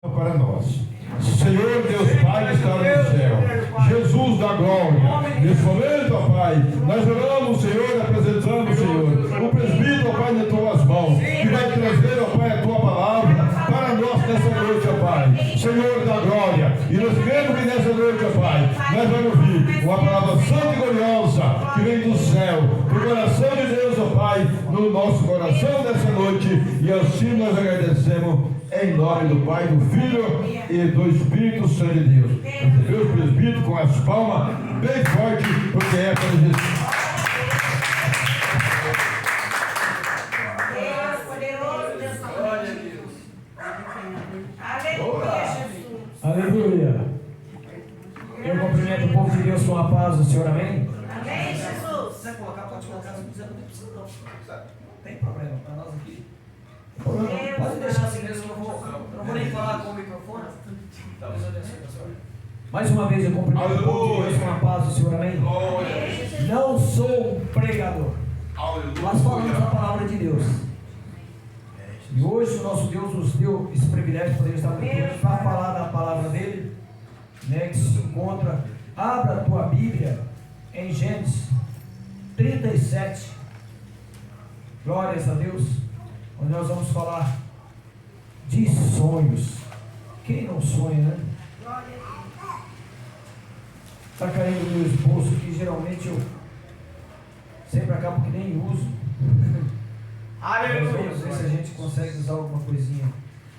para nós. Senhor Deus Pai que está no céu, Jesus da glória, nesse momento, ó Pai, nós oramos, Senhor, apresentando, Senhor, o presbítero, ó Pai, nas tuas mãos, que vai trazer, ó Pai, a tua palavra para nós nessa noite, ó Pai, Senhor da glória, e nós cremos que nessa noite, ó Pai, nós vamos ouvir uma palavra santa e gloriosa que vem do céu, do coração de Deus, ó Pai, no nosso coração nessa noite, e assim nós agradecemos. Em nome do Pai, do Filho e do Espírito Santo de Deus. Recebeu o presbítero com as palmas bem fortes, porque é para Jesus. Deus poderoso nessa noite. Aleluia, Jesus. Aleluia. Eu cumprimento o povo de Deus com a paz do Senhor, amém? Amém, Jesus. Se quiser colocar, pode colocar, se quiser, não precisa não. Não tem problema, para nós aqui. Pode deixar assim mesmo, eu não vou nem falar com o microfone. Talvez eu desça, pessoal. Mais uma vez eu cumprimento o povo de Deus com a paz do Senhor, amém? Não sou um pregador, mas falamos a palavra de Deus. E hoje o nosso Deus nos deu esse privilégio de poder estar aqui para falar da palavra dele, né, que se encontra. Abra a tua Bíblia em Gênesis 37. Glórias a Deus. Onde nós vamos falar de sonhos. Quem não sonha, né? Está caindo no meu esboço que geralmente eu sempre acabo que nem uso. Mas vamos ver se a gente consegue usar alguma coisinha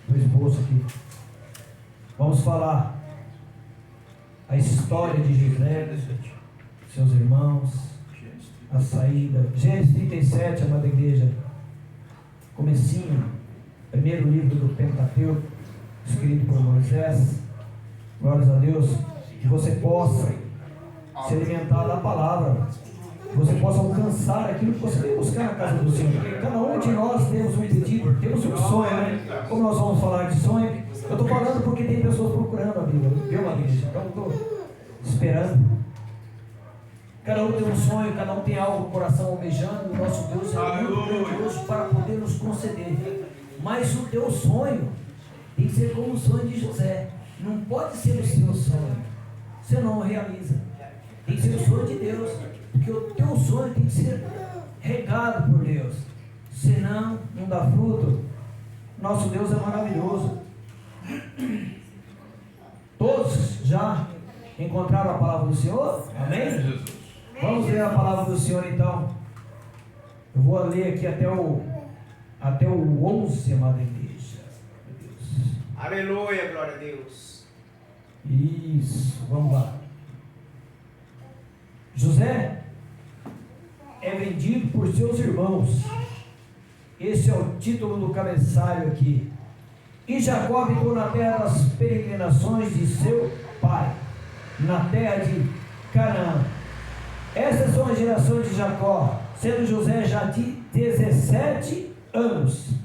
do esboço aqui. Vamos falar a história de José, seus irmãos, a saída. Gênesis 37, amada igreja. Comecinho, primeiro livro do Pentateuco, escrito por Moisés. Glórias a Deus. Que você possa se alimentar da palavra, que você possa alcançar aquilo que você veio buscar na casa do Senhor. Porque cada um de nós temos um pedido, temos um sonho, né? Como nós vamos falar de sonho, eu estou falando porque tem pessoas procurando a Bíblia, viu, uma igreja? Então eu estou esperando. Cada um tem um sonho, cada um tem algo no coração almejando. O nosso Deus é muito grandioso para poder nos conceder. Mas o teu sonho tem que ser como o sonho de José. Não pode ser o seu sonho. Você não o realiza. Tem que ser o sonho de Deus. Porque o teu sonho tem que ser regado por Deus. Senão, não dá fruto. Nosso Deus é maravilhoso. Todos já encontraram a palavra do Senhor? Amém? Vamos ler a palavra do Senhor então. Eu vou ler aqui até o 11, amada igreja. Aleluia, glória a Deus. Isso, vamos lá. José é vendido por seus irmãos. Esse é o título do cabeçalho aqui. E Jacó habitou na terra das peregrinações de seu pai, na terra de Canaã. Essas são as gerações de Jacó, sendo José já de 17 anos.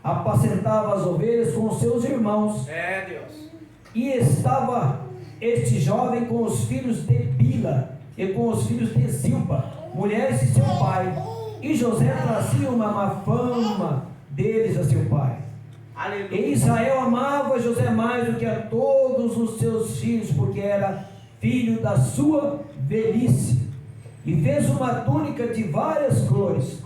Apacentava as ovelhas com os seus irmãos. Deus. E estava este jovem com os filhos de Bila e com os filhos de Zilpa, mulheres de seu pai. E José trazia uma má fama deles a seu pai. Aleluia. E Israel amava José mais do que a todos os seus filhos, porque era filho da sua velhice. E fez uma túnica de várias cores.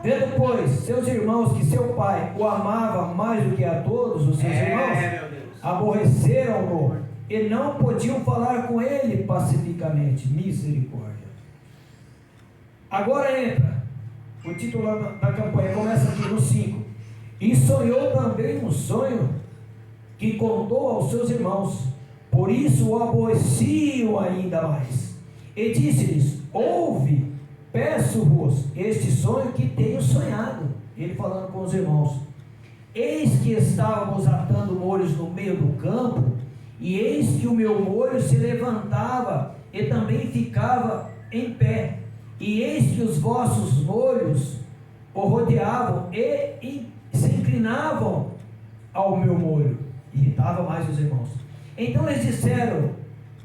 Vendo, pois, seus irmãos que seu pai o amava mais do que a todos os seus irmãos, aborreceram-no e não podiam falar com ele pacificamente. Misericórdia. Agora entra o título da campanha, começa aqui no 5. E sonhou também um sonho que contou aos seus irmãos, por isso o aborreciam ainda mais. E disse-lhes: ouve, peço-vos este sonho que tenho sonhado. Ele falando com os irmãos: eis que estávamos atando molhos no meio do campo, e eis que o meu molho se levantava e também ficava em pé, e eis que os vossos molhos o rodeavam e se inclinavam ao meu molho. Irritava mais os irmãos. Então eles disseram,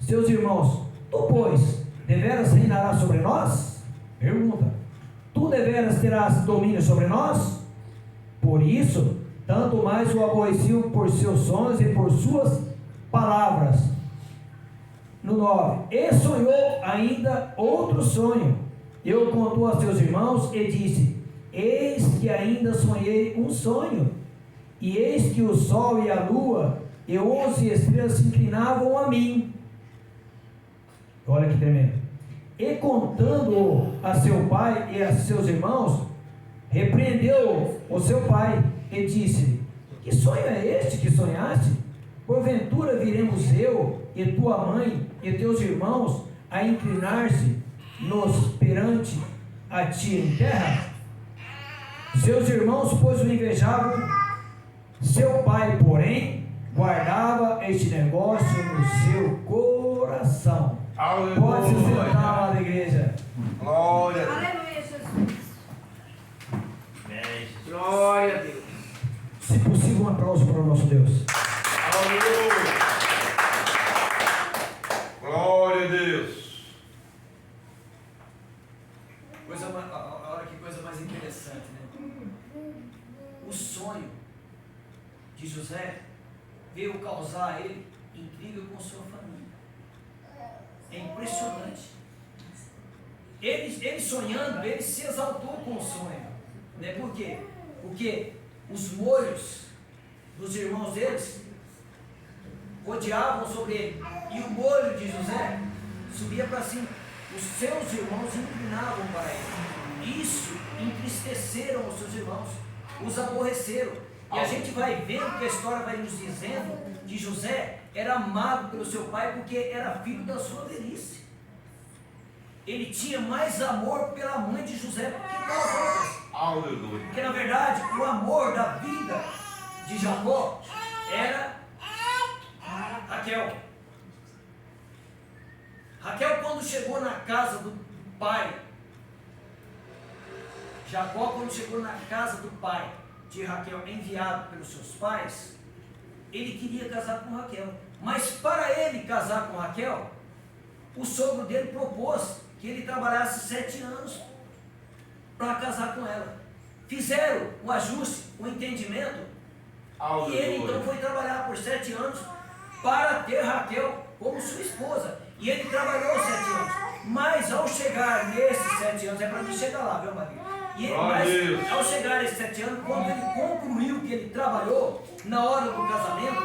seus irmãos: tu, pois, deveras reinarás sobre nós? Pergunta. Tu deveras terás domínio sobre nós? Por isso, tanto mais o aborreciam por seus sonhos e por sua palavras. No 9, e sonhou ainda outro sonho. Eu contou a seus irmãos e disse: eis que ainda sonhei um sonho, e eis que o sol e a lua e 11 estrelas se inclinavam a mim. Olha que tremendo. E contando a seu pai e a seus irmãos, repreendeu o seu pai e disse-lhe: que sonho é este que sonhaste? Porventura viremos eu e tua mãe e teus irmãos a inclinar-se-nos perante a ti em terra? Seus irmãos, pois, o invejavam. Seu pai, porém, guardava este negócio no seu coração. Aleluia. Pode se sentar, amada igreja. Glória a Deus. Aleluia, Jesus. Glória a Deus. Se possível, um aplauso para o nosso Deus. Aleluia. Glória a Deus. Olha que coisa mais interessante, né? O sonho de José veio causar a ele intriga com sua família. É impressionante. Ele sonhando, ele se exaltou com o sonho. Né? Por quê? Porque os molhos dos irmãos deles rodeavam sobre ele. E o molho de José subia para cima. Os seus irmãos inclinavam para ele. Isso entristeceram os seus irmãos, os aborreceram. E a gente vai vendo que a história vai nos dizendo que José era amado pelo seu pai porque era filho da sua velhice. Ele tinha mais amor pela mãe de José do que pelas outras. Aleluia. Porque na verdade o amor da vida de Jacó era Raquel. Raquel, quando chegou na casa do pai, Jacó, quando chegou na casa do pai de Raquel, enviado pelos seus pais, ele queria casar com Raquel. Mas para ele casar com Raquel, o sogro dele propôs que ele trabalhasse 7 anos para casar com ela. Fizeram o ajuste, o entendimento, e ele então foi trabalhar por 7 anos para ter Raquel como sua esposa. E ele trabalhou 7 anos. Mas ao chegar nesses 7 anos, é para mim chegar lá, viu, Maria? Mas ao chegar nesses 7 anos, quando ele concluiu o que ele trabalhou, na hora do casamento,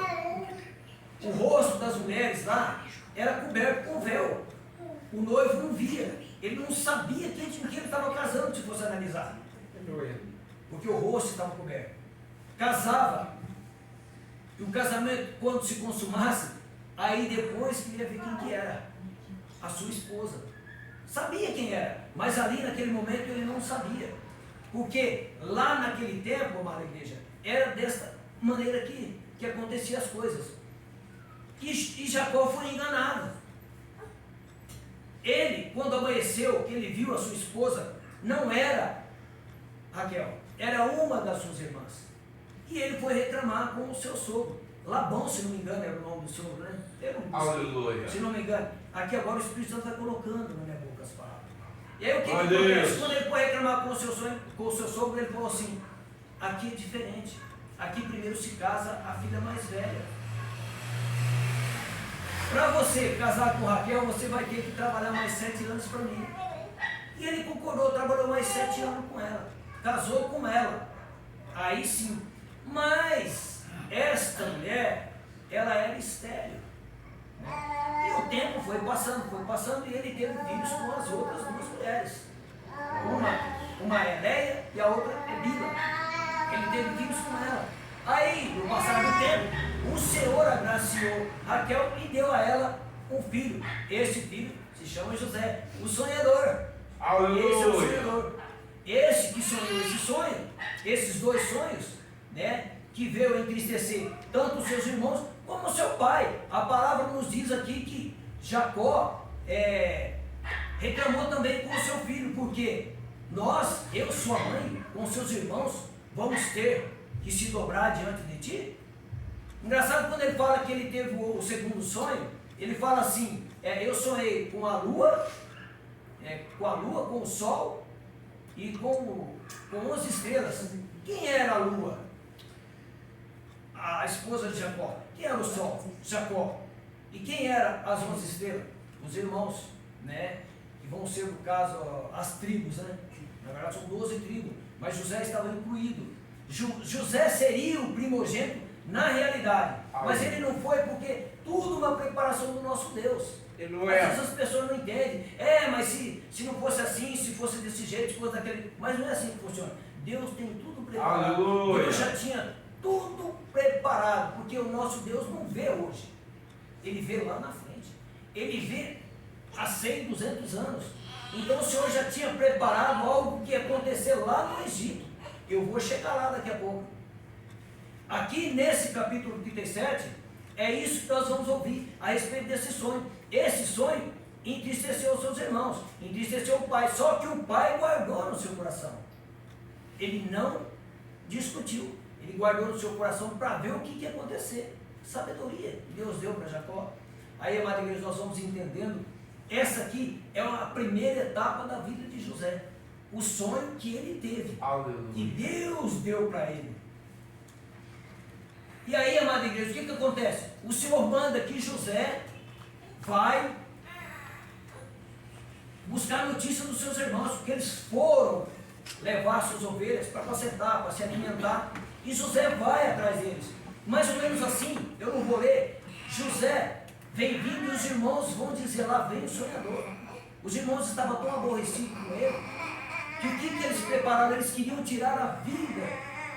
o rosto das mulheres lá era coberto com véu. O noivo não via, ele não sabia com quem ele estava casando, se fosse analisar. Porque o rosto estava coberto. Casava. E o casamento, quando se consumasse, aí depois queria ver quem que era. A sua esposa. Sabia quem era, mas ali naquele momento ele não sabia. Porque lá naquele tempo, amada igreja, era desta maneira que aconteciam as coisas. E Jacó foi enganado. Ele, quando amanheceu, que ele viu a sua esposa, não era Raquel, era uma das suas irmãs. E ele foi reclamar com o seu sogro. Labão, se não me engano, era o nome do sogro, né? Aleluia. Se não me engano. Aqui agora o Espírito Santo vai colocando na minha boca as palavras. E aí o que Glória a acontece? Deus. Quando ele foi reclamar com o seu sogro, ele falou assim: aqui é diferente. Aqui primeiro se casa a filha mais velha. Para você casar com Raquel, você vai ter que trabalhar mais 7 anos para mim. E ele concordou, trabalhou mais 7 anos com ela. Casou com ela. Aí sim. Mas esta mulher, ela era estéril. E o tempo foi passando e ele teve filhos com as outras 2 mulheres. Uma é Leia e a outra é Bila. Ele teve filhos com ela. Aí, no passar do tempo, o Senhor agraciou Raquel e deu a ela um filho. Esse filho se chama José, o sonhador. Aleluia. Esse é o sonhador. Esse que sonhou esse sonho, esses 2 sonhos, né, que veio entristecer tanto os seus irmãos como o seu pai. A palavra nos diz aqui que Jacó reclamou também com o seu filho, porque nós, eu, sua mãe, com seus irmãos, vamos ter que se dobrar diante de ti. Engraçado, quando ele fala que ele teve o segundo sonho, ele fala assim: eu sonhei com a lua, com o sol e com 11 estrelas. Quem era a lua? a esposa de Jacó? Quem era o sol? Jacó. E quem eram as 11 estrelas? Os irmãos, né? Que vão ser, no caso, as tribos, né? Na verdade são 12 tribos, mas José estava incluído. José seria o primogênito na realidade, mas ele não foi porque tudo uma preparação do nosso Deus. Às vezes as pessoas não entendem. Mas se não fosse assim, se fosse desse jeito, se fosse daquele... Mas não é assim que funciona. Deus tem tudo preparado. Aleluia. Deus já tinha tudo preparado, porque o nosso Deus não vê hoje. Ele vê lá na frente. Ele vê há 100, 200 anos. Então o Senhor já tinha preparado algo que ia acontecer lá no Egito. Eu vou chegar lá daqui a pouco. Aqui nesse capítulo 37, é isso que nós vamos ouvir a respeito desse sonho. Esse sonho entristeceu os seus irmãos, entristeceu o pai, só que o pai guardou no seu coração. Ele não discutiu, ele guardou no seu coração para ver o que ia acontecer. Sabedoria que Deus deu para Jacó. Aí, amada igreja, nós vamos entendendo. Essa aqui é a primeira etapa da vida de José. O sonho que ele teve, que Deus deu para ele. E aí, amada igreja, o que acontece? O Senhor manda que José vai buscar notícia dos seus irmãos, porque eles foram levar suas ovelhas para apacentar, para se alimentar, e José vai atrás deles. Mais ou menos assim, eu não vou ler, José vem vindo e os irmãos vão dizer, lá vem o sonhador. Os irmãos estavam tão aborrecidos com ele, que o que eles prepararam? Eles queriam tirar a vida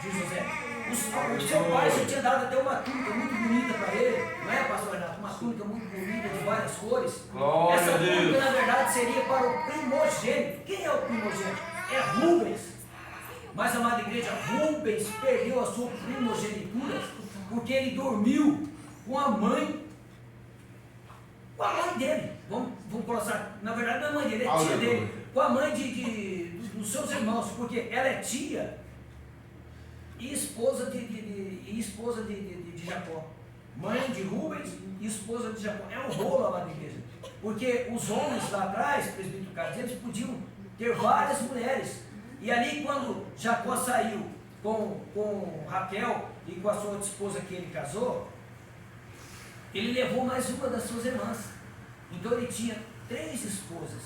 de José. O seu pai já tinha dado até uma túnica muito bonita para ele, não é, pastor Renato? Uma túnica muito bonita, de várias cores. Glória Essa a Deus. túnica, na verdade, seria para o primogênito. Quem é o primogênito? É Rubens. Mas, amada igreja, Rubens perdeu a sua primogenitura porque ele dormiu com a mãe dele. Vamos colocar, na verdade não é mãe dele, é tia dele. Com a mãe dos seus irmãos, porque ela é tia e esposa de Jacó. Mãe de Rubens e esposa de Jacó. É um rolo, amada igreja. Porque os homens lá atrás, presbítero Carlos, eles podiam ter várias mulheres. E ali quando Jacó saiu com Raquel e com a sua outra esposa que ele casou, ele levou mais uma das suas irmãs. Então ele tinha 3 esposas.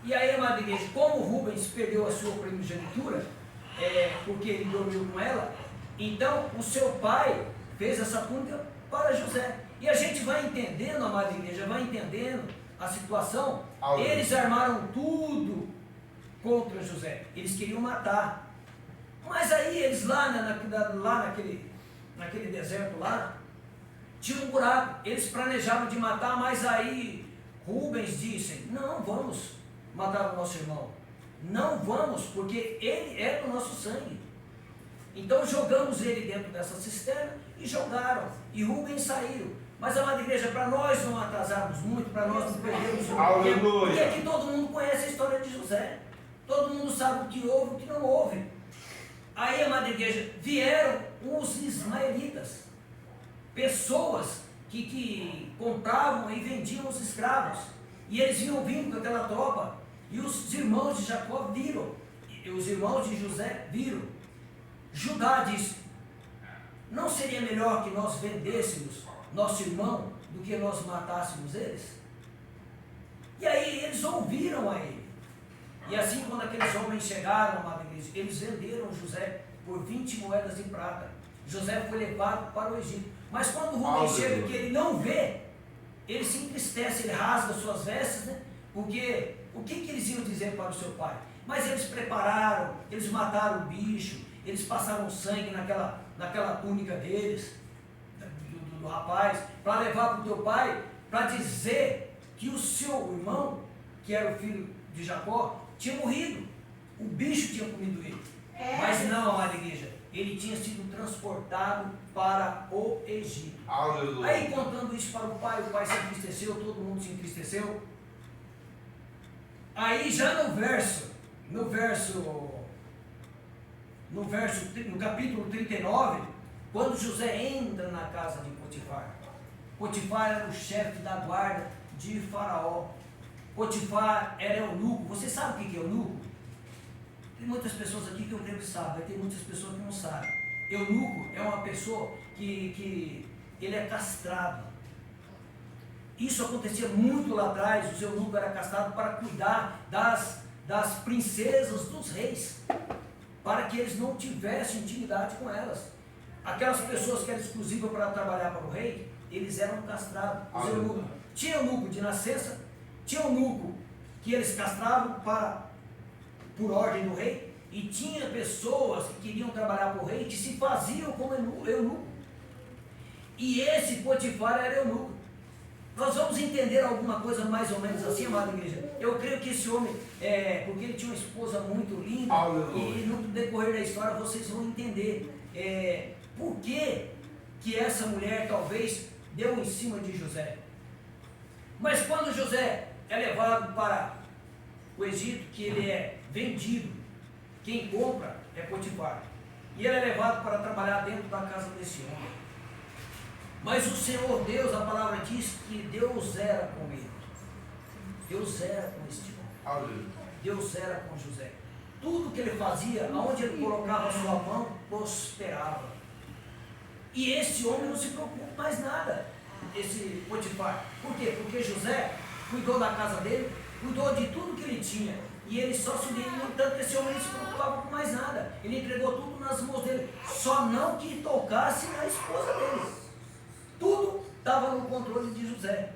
E aí, amada igreja, como Rubens perdeu a sua primogenitura, porque ele dormiu com ela, então o seu pai fez essa túnica para José. E a gente vai entendendo, amada igreja, vai entendendo a situação. Eles armaram tudo contra José. Eles queriam matar. Mas aí eles lá naquele deserto lá, tinha um buraco. Eles planejavam de matar, mas aí Rubens disse, não vamos matar o nosso irmão. Não vamos, porque ele é do nosso sangue. Então jogamos ele dentro dessa cisterna e jogaram. E Rubens saiu. Mas, amada igreja, para nós não atrasarmos muito, para nós não perdermos muito tempo, porque aqui todo mundo conhece a história de José. Todo mundo sabe o que houve e o que não houve. Aí, amada igreja, vieram os ismaelitas, pessoas que compravam e vendiam os escravos. E eles vinham vindo com aquela tropa. E os irmãos de Jacó viram. E os irmãos de José viram. Judá disse, não seria melhor que nós vendêssemos nosso irmão do que nós matássemos eles? E aí eles ouviram a ele. E assim, quando aqueles homens chegaram, amada igreja, eles venderam José por 20 moedas de prata. José foi levado para o Egito. Mas quando Rubens chega, que ele não vê, ele se entristece, ele rasga suas vestes, né? Porque o que eles iam dizer para o seu pai? Mas eles prepararam, eles mataram o bicho, eles passaram sangue naquela túnica deles, do rapaz, para levar para o teu pai, para dizer que o seu irmão, que era o filho de Jacó, tinha morrido. O bicho tinha comido ele. Mas não, amada igreja, ele tinha sido transportado para o Egito. Aleluia. Aí contando isso para o pai se entristeceu, todo mundo se entristeceu. Aí já no capítulo 39, quando José entra na casa de Potifar, Potifar era o chefe da guarda de Faraó. Potifar era eunuco. Você sabe o que é eunuco? Tem muitas pessoas aqui que eu creio que sabem, mas tem muitas pessoas que não sabem. Eunuco é uma pessoa que ele é castrado. Isso acontecia muito lá atrás. Os eunucos eram castrados para cuidar das princesas dos reis, para que eles não tivessem intimidade com elas. Aquelas pessoas que eram exclusivas para trabalhar para o rei, eles eram castrados. Os eunucos. Tinha eunuco de nascença, tinha eunuco que eles castravam por ordem do rei, e tinha pessoas que queriam trabalhar para o rei, que se faziam como eunuco. E esse Potifar era eunuco. Nós vamos entender alguma coisa mais ou menos assim, amada igreja. Eu creio que esse homem, porque ele tinha uma esposa muito linda, e no decorrer da história vocês vão entender por que essa mulher talvez deu em cima de José. Mas quando José é levado para o Egito, que ele é vendido, quem compra é Potifar, e ele é levado para trabalhar dentro da casa desse homem. Mas o Senhor Deus, a palavra diz que Deus era com ele. Deus era com este homem. Deus era com José. Tudo que ele fazia, aonde ele colocava a sua mão, prosperava. E esse homem não se preocupa mais nada, esse Potifar. Por quê? Porque José cuidou da casa dele, cuidou de tudo que ele tinha. E ele só subiu, no entanto, esse homem não se preocupava com mais nada. Ele entregou tudo nas mãos dele. Só não que tocasse na esposa dele. Tudo estava no controle de José.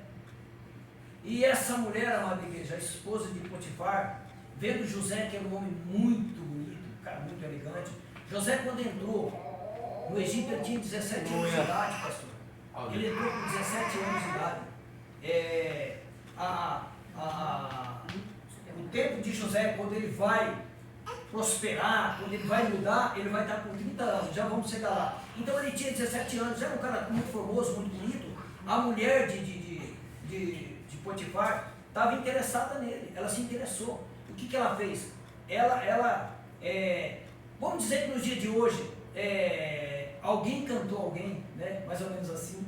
E essa mulher, amada igreja, a esposa de Potifar, vendo José, que era um homem muito bonito, um cara muito elegante. José, quando entrou no Egito, ele tinha 17 anos de idade, pastor. Ele entrou com 17 anos de idade. O tempo de José, quando ele vai prosperar, quando ele vai mudar, ele vai estar com 30 anos, já vamos chegar lá. Então ele tinha 17 anos, era um cara muito formoso, muito bonito. A mulher de Potifar estava interessada nele, ela se interessou. O que ela fez? Vamos dizer que nos dias de hoje, alguém cantou alguém, né? Mais ou menos assim.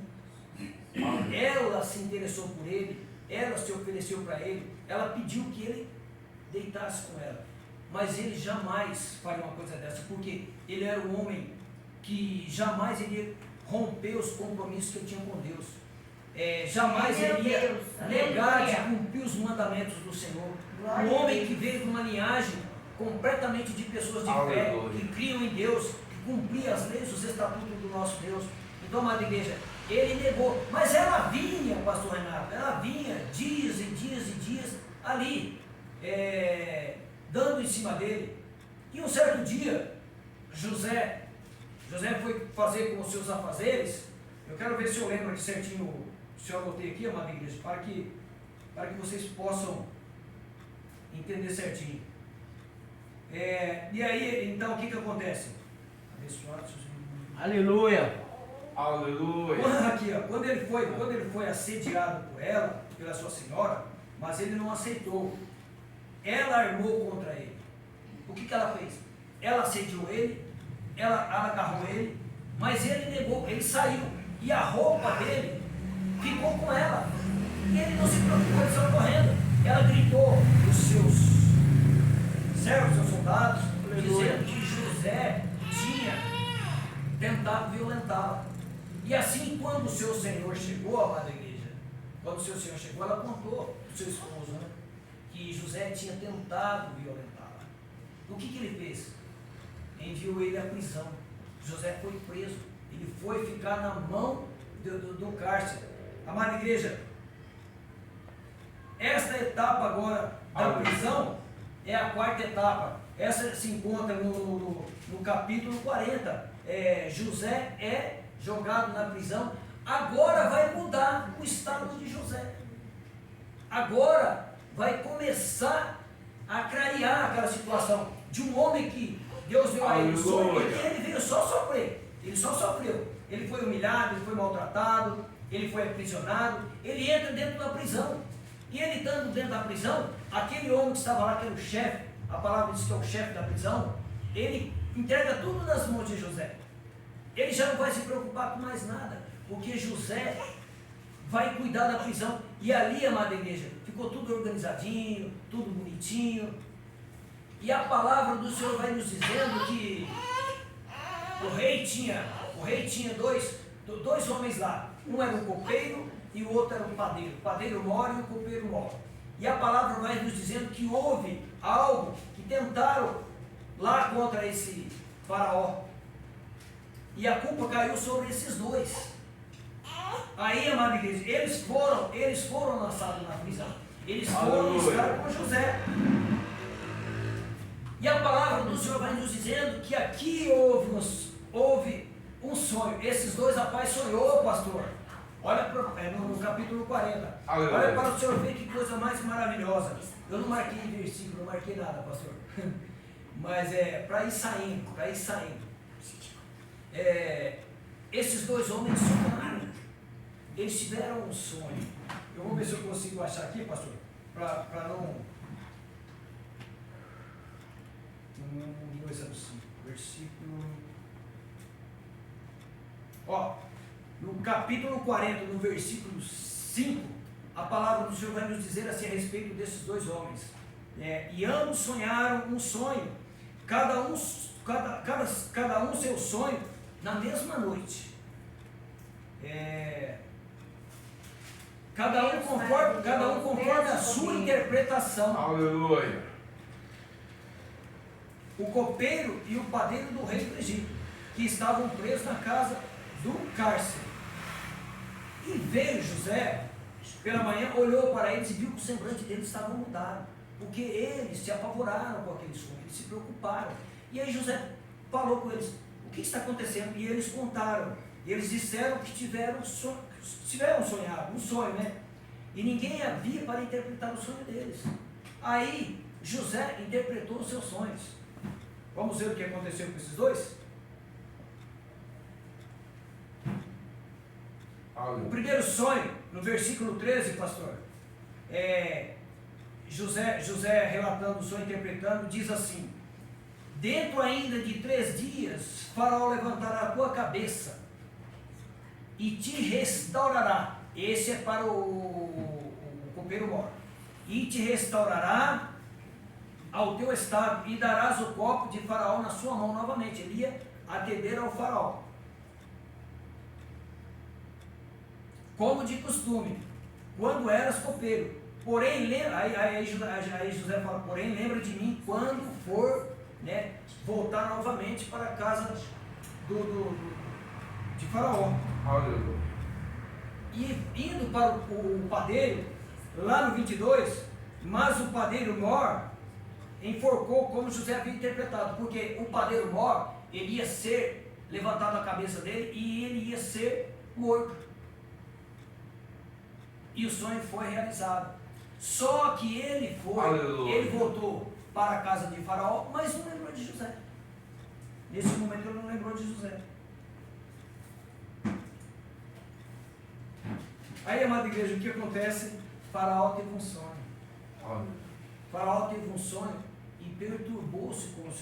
Ela se interessou por ele, ela se ofereceu para ele, ela pediu que ele deitasse com ela. Mas ele jamais faria uma coisa dessa, porque ele era um homem que jamais iria romper os compromissos que ele tinha com Deus. Jamais ele ia negar de cumprir os mandamentos do Senhor. Um homem que veio de uma linhagem completamente de pessoas de fé, que criam em Deus, que cumpriam as leis, os estatutos do nosso Deus. Então, amada igreja, ele negou. Mas ela vinha, pastor Renato, ela vinha dias e dias e dias ali, dando em cima dele. E um certo dia, José foi fazer com os seus afazeres. Eu quero ver se eu lembro aqui certinho, se eu anotei aqui, amada igreja, para que vocês possam entender certinho. E aí, então, o que acontece? Abençoado seus irmãos. Aleluia! Aqui, ó, quando ele foi assediado por ela, pela sua senhora, mas ele não aceitou. Ela armou contra ele. O que ela fez? Ela assediou ele, ela agarrou ele, mas ele negou, ele saiu. E a roupa dele ficou com ela. E ele não se preocupou, ele saiu correndo. Ela gritou os seus servos, seus soldados, dizendo que José tinha tentado violentá-la. E assim, quando o seu senhor chegou, amada igreja, quando o seu senhor chegou, ela contou para o seu esposo, né, que José tinha tentado violentá-la. O que ele fez? Enviou ele à prisão. José foi preso. Ele foi ficar na mão do cárcere. Amada igreja, esta etapa agora da prisão é a quarta etapa. Essa se encontra no capítulo 40. José é jogado na prisão. Agora vai mudar o estado de José. Agora vai começar a clarear aquela situação de um homem que Deus deu a ele. Ele veio só sofrer. Ele só sofreu. Ele foi humilhado, ele foi maltratado, ele foi aprisionado. Ele entra dentro da prisão. E ele estando dentro da prisão, aquele homem que estava lá, que era o chefe, a palavra diz que é o chefe da prisão, ele entrega tudo nas mãos de José. Ele já não vai se preocupar com mais nada, porque José vai cuidar da prisão. E ali, amada igreja, ficou tudo organizadinho, tudo bonitinho. E a palavra do Senhor vai nos dizendo que O rei tinha dois homens lá. Um era um copeiro e o outro era um padeiro. O padeiro mora e o copeiro mora. E a palavra vai nos dizendo que houve algo que tentaram lá contra esse faraó. E a culpa caiu sobre esses dois. Aí, amada igreja, eles foram lançados na prisão. Eles foram estar com José. E a palavra do Senhor vai nos dizendo que aqui houve um sonho. Esses dois rapazes sonhou, pastor. Olha no capítulo 40. Olha para o senhor ver que coisa mais maravilhosa. Eu não marquei versículo, não marquei nada, pastor. Mas para ir saindo. Esses dois homens sonharam. Eles tiveram um sonho. Eu vou ver se eu consigo achar aqui, pastor, para não 2:5, versículo. Ó, no capítulo 40, no versículo 5, a palavra do Senhor vai nos dizer assim a respeito desses dois homens. E ambos sonharam um sonho, cada um seu sonho na mesma noite. Cada um conforme a sua interpretação. Aleluia. O copeiro e o padeiro do rei do Egito, que estavam presos na casa do cárcere. E veio José pela manhã, olhou para eles e viu que o semblante deles estava mudado, porque eles se apavoraram com aquele sonho, eles se preocuparam. E aí José falou com eles: o que está acontecendo? E eles contaram. E eles disseram que tiveram sonhado, um sonho, né? E ninguém havia para interpretar o sonho deles. Aí José interpretou os seus sonhos. Vamos ver o que aconteceu com esses dois? O primeiro sonho, no versículo 13, pastor, José relatando o sonho, interpretando, diz assim: dentro ainda de 3 dias, Faraó levantará a tua cabeça e te restaurará. Esse é para o copeiro mor. E te restaurará ao teu estado, e darás o copo de Faraó na sua mão novamente. Ele ia atender ao Faraó, como de costume, quando eras copeiro. Porém, aí José fala: porém, lembra de mim quando for, né, voltar novamente para a casa de Faraó. Aleluia. E indo para o padeiro, lá no 22, mas o padeiro mor enforcou como José havia interpretado, porque o padeiro mor, ele ia ser levantado a cabeça dele e ele ia ser morto. E o sonho foi realizado. Só que ele voltou para a casa de Faraó, mas não lembrou de José. Nesse momento ele não lembrou de José. Aí, amada igreja, o que acontece? Faraó teve um sonho. Faraó teve um sonho e perturbou-se com o seu